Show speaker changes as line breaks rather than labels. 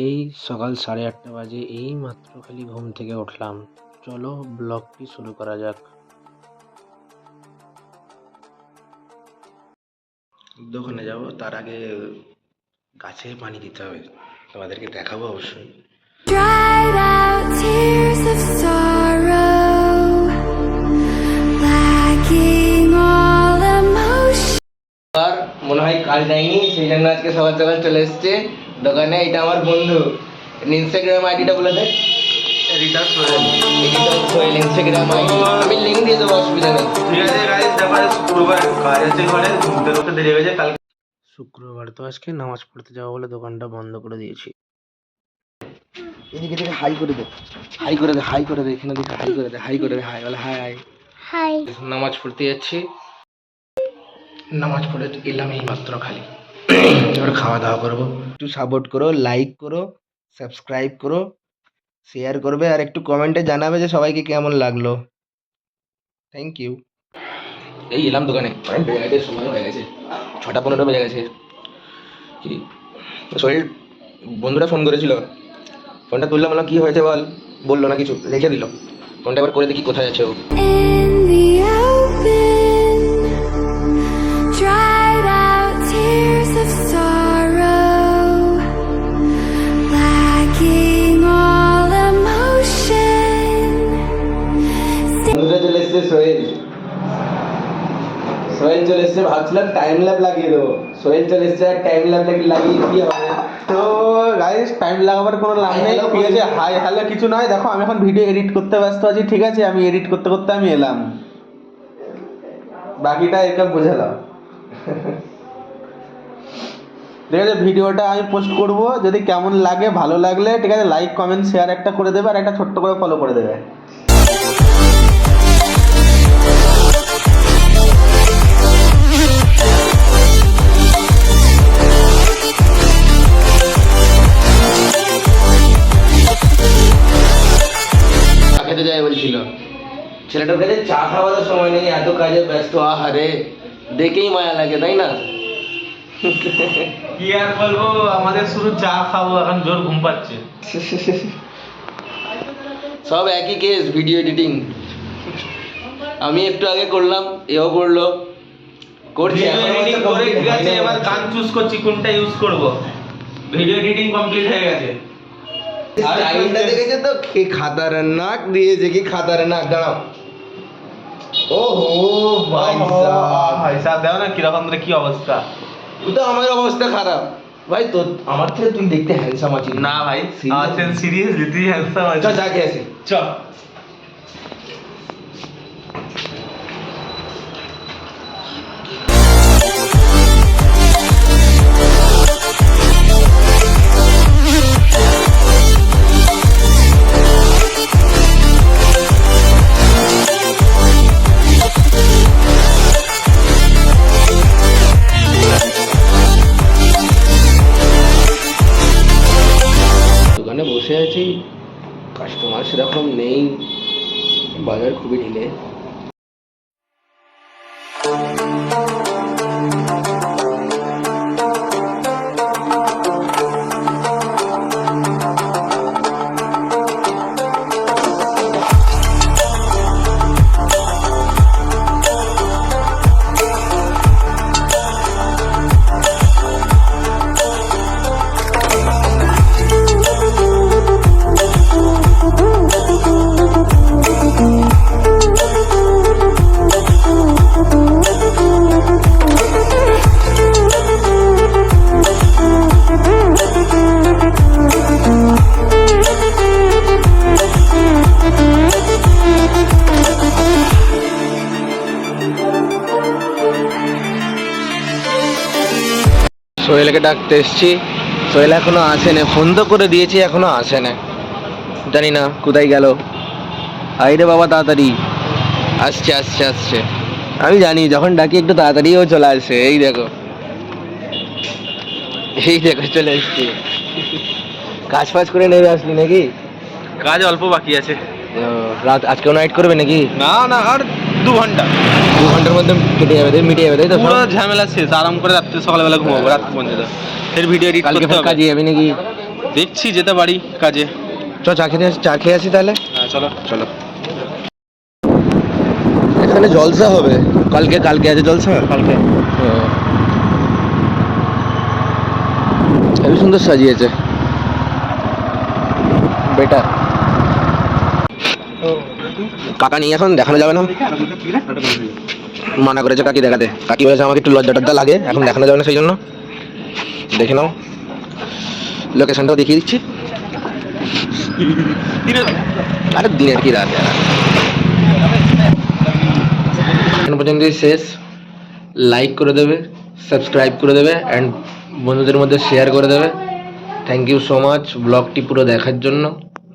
এই সকাল 8:30 বাজে, এইমাত্র খালি ঘুম থেকে উঠলাম। চলো ব্লগটি শুরু করা যাক। দোকানে যাব, তার আগে গাছে পানি দিতে হবে, তোমাদেরকে দেখাবো অবশ্যই।
Dried out tears of sorrow, lacking all emotion.
আর মনে হয় কাজ যায়নি, সেই জন্য আজকে সকাল সকাল চলে এসছে দোকানে। এটা আমার বন্ধু, ইনস্টাগ্রাম আইডিটা বলে দে। এডিটর সোহেল ইনস্টাগ্রাম আইডি, আমি লিংক দিয়ে দেবো, অসুবিধা নেই। ঠিক আছে গাইস, দেখো শুক্রবার কাজ আছে ঘরে, ঘুমতে উঠতে দেরি হয়ে যায়। কালকে
শুক্রবার তো আজকে নামাজ পড়তে যাবো বলে দোকানটা বন্ধ করে দিয়েছি।
এদিকে থেকে হাই করে দে, হাই করে দে, হাই করে দে, এখানে দিকে হাই করে দে, হাই করে দে, হাই বলে, হাই হাই
Hi.
নামাজ পড়তে যাচ্ছি, নামাজ পড়ে এলাম এই মাত্র খালি। এবার খাওয়া দাওয়া করবো।
একটু সাপোর্ট করো, লাইক করো, সাবস্ক্রাইব করো, শেয়ার করবে, আর একটু কমেন্টে জানাবে যে সবাইকে কেমন লাগলো। Thank you.
এই এলাম দোকানে, অনেক বেজে গেছে, সময় হয়ে গেছে, 6:15 বেজে গেছে। কি সোহেল বন্ধুরা ফোন করেছিল, ফোনটা তুললাম, বললাম কি হয়েছে বল, বললো না কিছু, রেখে দিল ফোনটা। এবার করে দেখি কোথায় আছে ও।
In the open, dried out tears of sorrow, lacking all emotion.
বন্ধুরা চলে এসছে, সোহেল সোহেল চলে এসছে। ভাবছিলাম টাইম ল্যাপ লাগিয়ে দেবো, সোহেল চলে এসছে, আর টাইম ল্যাপ লাগিয়ে কি হবে।
তো গাইস, টাইম লাগাবার কোনো লাভ নেই, ঠিক আছে। হাই হ্যালো কিছু নয়, দেখো আমি এখন ভিডিও এডিট করতে ব্যস্ত আছি, ঠিক আছে। আমি এডিট করতে করতে আমি এলাম, বাকিটা একে বুঝালাম, ঠিক আছে। ভিডিওটা আমি পোস্ট করব, যদি কেমন লাগে, ভালো লাগলে ঠিক আছে লাইক কমেন্ট শেয়ার একটা করে দেবে, আর একটা ছোট্ট করে ফলো করে দেবে।
খেতে যায় বলছিল, ছেলেটার কাছে চা খাওয়ার সময় নেই, এত কাজে ব্যস্ত। আহারে, দেখেই মায়া লাগে, তাই না?
কি আর বলবো, আমাদের শুধু চা খাবো, এখন জোর ঘুম পাচ্ছে।
সব একই কেস, ভিডিও এডিটিং। আমি একটু আগে করলাম, এও করলো, করছি
এডিটিং করে ঠিক আছে, এবার গান চুজ করছি কোনটা ইউজ করব। ভিডিও এডিটিং কমপ্লিট হয়ে গেছে।
আর আইনটা দেখেছে তো, কি খাতারনাক দিয়েছে, কি খাতারনাক। দাঁড়াও, ওহো ভাই সাহেব,
ভাই সাহেব দেখো না কিরকম রে, কি অবস্থা।
তো আমার অবস্থা খারাপ ভাই। তো আমার থেকে তুই দেখতে হ্যান্ডসাম আছিস।
না ভাই, সিরিয়াসলি তুই হ্যান্ডসাম আছিস।
চল যা খেয়ে আসি,
চল।
দোকানে বসে আছি, কাস্টমার সেরকম নেই, বাজার খুবই ঢিলে। সোহেলকে ডাকতে এসছি, সোহেল এখনো আসে না, ফোন তো করে দিয়েছি, এখনো আসে না, জানি না কোথায় গেল। আইরে বাবা তাড়াতাড়ি, আসছে আসছে আসছে, আমি জানি যখন ডাকি একটু তাড়াতাড়িও চলে আসে। এই দেখো, এই দেখো চলে এসছি। কাজ ফাজ করে নেবে আসলি নাকি?
কাজ অল্প বাকি আছে।
রাত আজকেও নাইট করবে নাকি?
না না, আর 2 ঘন্টা।
2 ঘন্টার মধ্যে কেটে যাবে, মিটে যাবে, তাই তো?
পুরো ঝামেলা শেষ, আরাম করে রাত্রে সকালবেলা ঘুমাবো, রাত পর্যন্ত। ফের ভিডিও এডিট
কালকে
করতে
ফের
হবে।
কাজে যাবি নাকি?
দেখছি যেতে পারি কাজে।
চ চা খেয়ে আসি তাহলে।
হ্যাঁ চলো।
চলো। এখানে জলসা হবে কালকে আছে জলসা
কালকে
হেবি সুন্দর সাজিয়েছে, বেটার। কাকা নিয়ে এখন দেখানো যাবে না, মানা করেছে কাকি দেখাতে। কাকি বলেছে আমাকে একটু লজ্জা টজ্জা লাগে, এখন দেখানো যাবে না, সেই জন্য দেখে নাও। লোকেশনটাও দেখিয়ে দিচ্ছি। আরে দিনের কি রাত, এখন পর্যন্তই শেষ। লাইক করে দেবে, সাবস্ক্রাইব করে দেবে অ্যান্ড বন্ধুদের মধ্যে শেয়ার করে দেবে। থ্যাংক ইউ সো মাচ ব্লগটি পুরো দেখার জন্য।